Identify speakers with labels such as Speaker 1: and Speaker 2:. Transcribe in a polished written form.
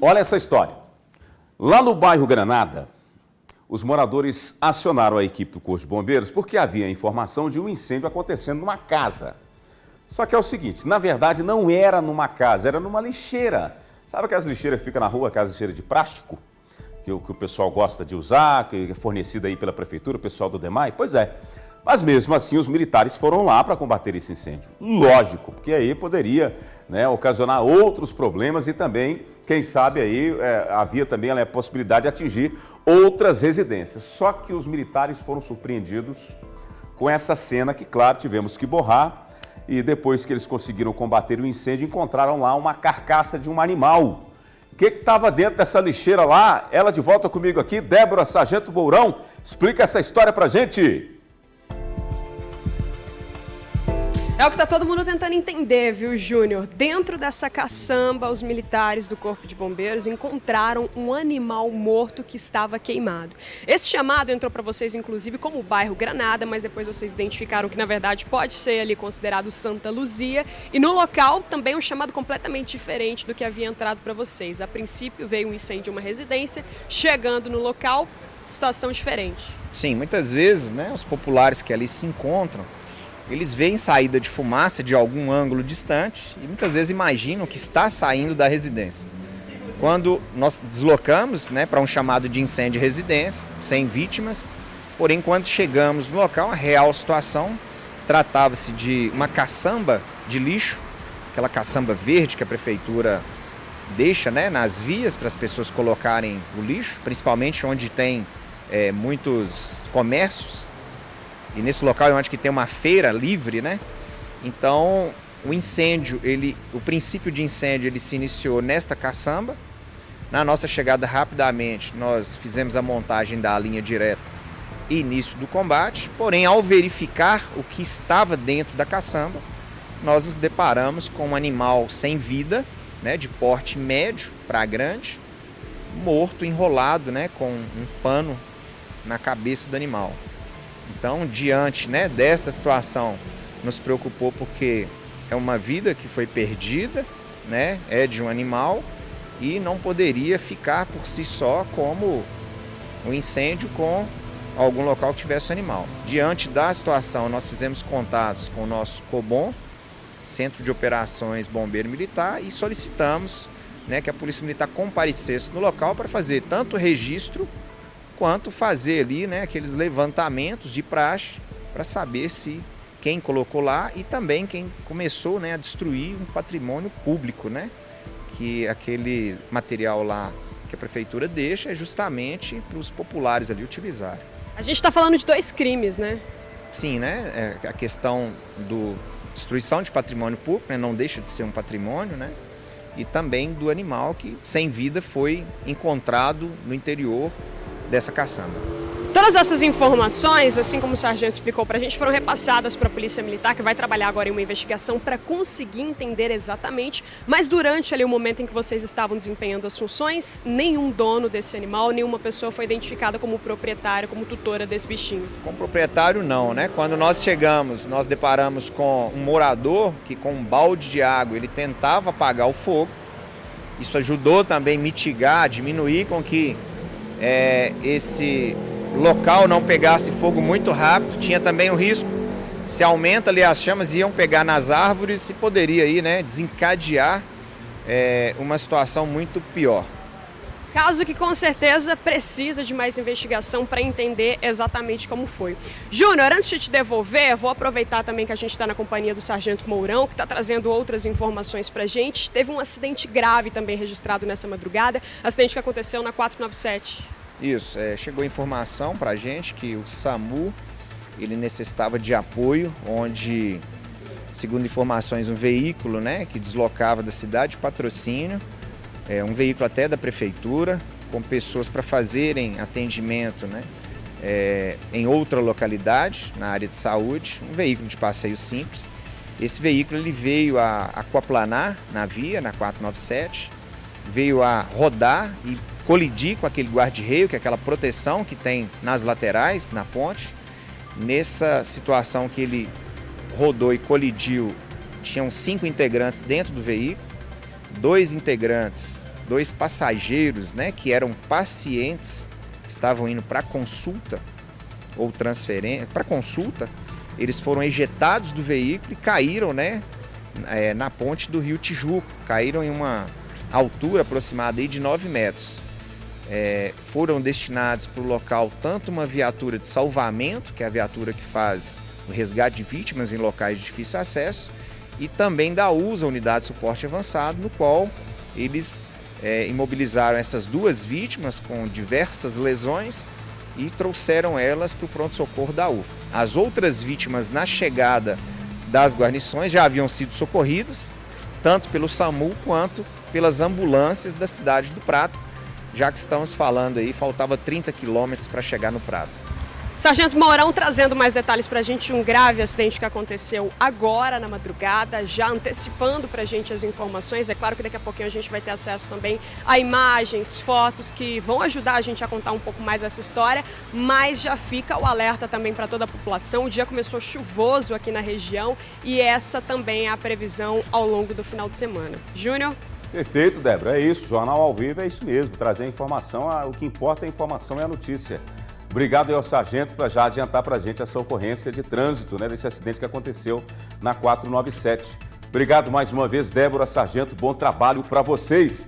Speaker 1: Olha essa história. Lá no bairro Granada, os moradores acionaram a equipe do Corpo de Bombeiros porque havia informação de um incêndio acontecendo numa casa. Só que é o seguinte, na verdade não era numa casa, era numa lixeira. Sabe aquelas lixeiras que ficam na rua, aquelas lixeiras de plástico? Que o pessoal gosta de usar, que é fornecida aí pela prefeitura, o pessoal do DEMAI? Pois é. Mas mesmo assim os militares foram lá para combater esse incêndio. Lógico, porque aí poderia, né, ocasionar outros problemas e também, quem sabe aí, havia também a possibilidade de atingir outras residências. Só que os militares foram surpreendidos com essa cena que, claro, tivemos que borrar. E depois que eles conseguiram combater o incêndio, encontraram lá uma carcaça de um animal. O que estava dentro dessa lixeira lá? Ela de volta comigo aqui, Débora Sargento Mourão. Explica essa história pra gente.
Speaker 2: É o que está todo mundo tentando entender, viu, Júnior? Dentro dessa caçamba, os militares do Corpo de Bombeiros encontraram um animal morto que estava queimado. Esse chamado entrou para vocês, inclusive, como o bairro Granada, mas depois vocês identificaram que, na verdade, pode ser ali considerado Santa Luzia. E no local, também um chamado completamente diferente do que havia entrado para vocês. A princípio, veio um incêndio em uma residência, chegando no local, situação diferente.
Speaker 3: Sim, muitas vezes, né, os populares que ali se encontram, eles veem saída de fumaça de algum ângulo distante e muitas vezes imaginam que está saindo da residência. Quando nós deslocamos, né, para um chamado de incêndio de residência, sem vítimas, porém quando chegamos no local, a real situação tratava-se de uma caçamba de lixo, aquela caçamba verde que a prefeitura deixa, né, nas vias para as pessoas colocarem o lixo, principalmente onde tem muitos comércios. E nesse local eu acho que tem uma feira livre, né? Então, o princípio de incêndio, ele se iniciou nesta caçamba. Na nossa chegada rapidamente, nós fizemos a montagem da linha direta e início do combate. Porém, ao verificar o que estava dentro da caçamba, nós nos deparamos com um animal sem vida, né, de porte médio para grande, morto, enrolado, né, com um pano na cabeça do animal. Então, diante, né, desta situação, nos preocupou porque é uma vida que foi perdida, né, é de um animal e não poderia ficar por si só como um incêndio com algum local que tivesse animal. Diante da situação, nós fizemos contatos com o nosso COBOM, Centro de Operações Bombeiro Militar, e solicitamos, né, que a Polícia Militar comparecesse no local para fazer tanto o registro quanto fazer ali, né, aqueles levantamentos de praxe para saber se quem colocou lá e também quem começou, né, a destruir um patrimônio público, né, que aquele material lá que a prefeitura deixa é justamente para os populares ali utilizarem.
Speaker 2: A gente está falando de 2 crimes, né?
Speaker 3: Sim, né, a questão do destruição de patrimônio público, né, não deixa de ser um patrimônio, né, e também do animal que sem vida foi encontrado no interior dessa caçamba.
Speaker 2: Todas essas informações, assim como o sargento explicou para a gente, foram repassadas para a Polícia Militar, que vai trabalhar agora em uma investigação para conseguir entender exatamente, mas durante ali o momento em que vocês estavam desempenhando as funções, nenhum dono desse animal, nenhuma pessoa foi identificada como proprietária, como tutora desse bichinho.
Speaker 3: Como proprietário não, né? Quando nós chegamos, nós deparamos com um morador que com um balde de água ele tentava apagar o fogo. Isso ajudou também a mitigar, diminuir com que esse local não pegasse fogo muito rápido. Tinha também o risco, se aumenta ali as chamas, iam pegar nas árvores e poderia aí, né, desencadear uma situação muito pior.
Speaker 2: Caso que com certeza precisa de mais investigação para entender exatamente como foi. Júnior, antes de te devolver, vou aproveitar também que a gente está na companhia do Sargento Mourão, que está trazendo outras informações para a gente. Teve um acidente grave também registrado nessa madrugada, acidente que aconteceu na 497.
Speaker 3: Isso, chegou informação para a gente que o SAMU ele necessitava de apoio, onde, segundo informações, um veículo, né, que deslocava da cidade de Patrocínio, um veículo até da prefeitura, com pessoas para fazerem atendimento, né, em outra localidade, na área de saúde, um veículo de passeio simples. Esse veículo ele veio a aquaplanar na via, na 497, veio a rodar e colidir com aquele guarda-reio, que é aquela proteção que tem nas laterais, na ponte. Nessa situação que ele rodou e colidiu, tinham 5 integrantes dentro do veículo, 2 integrantes 2 passageiros, né, que eram pacientes, que estavam indo para consulta ou transferência, para consulta, eles foram ejetados do veículo e caíram, né, na ponte do Rio Tijuco, caíram em uma altura aproximada aí de 9 metros. Foram destinados para o local tanto uma viatura de salvamento, que é a viatura que faz o resgate de vítimas em locais de difícil acesso, e também da USA, Unidade de Suporte Avançado, no qual eles imobilizaram essas 2 vítimas com diversas lesões e trouxeram elas para o pronto-socorro da UFA. As outras vítimas, na chegada das guarnições, já haviam sido socorridas, tanto pelo SAMU quanto pelas ambulâncias da cidade do Prata, já que estamos falando aí, faltava 30 quilômetros para chegar no Prata.
Speaker 2: Sargento Mourão trazendo mais detalhes para a gente, um grave acidente que aconteceu agora na madrugada, já antecipando para a gente as informações. É claro que daqui a pouquinho a gente vai ter acesso também a imagens, fotos que vão ajudar a gente a contar um pouco mais essa história, mas já fica o alerta também para toda a população. O dia começou chuvoso aqui na região e essa também é a previsão ao longo do final de semana. Júnior?
Speaker 1: Perfeito, Débora, é isso. Jornal ao vivo é isso mesmo, trazer a informação, o que importa é a informação e a notícia. Obrigado ao sargento para já adiantar para a gente essa ocorrência de trânsito, né, desse acidente que aconteceu na 497. Obrigado mais uma vez, Débora, sargento, bom trabalho para vocês.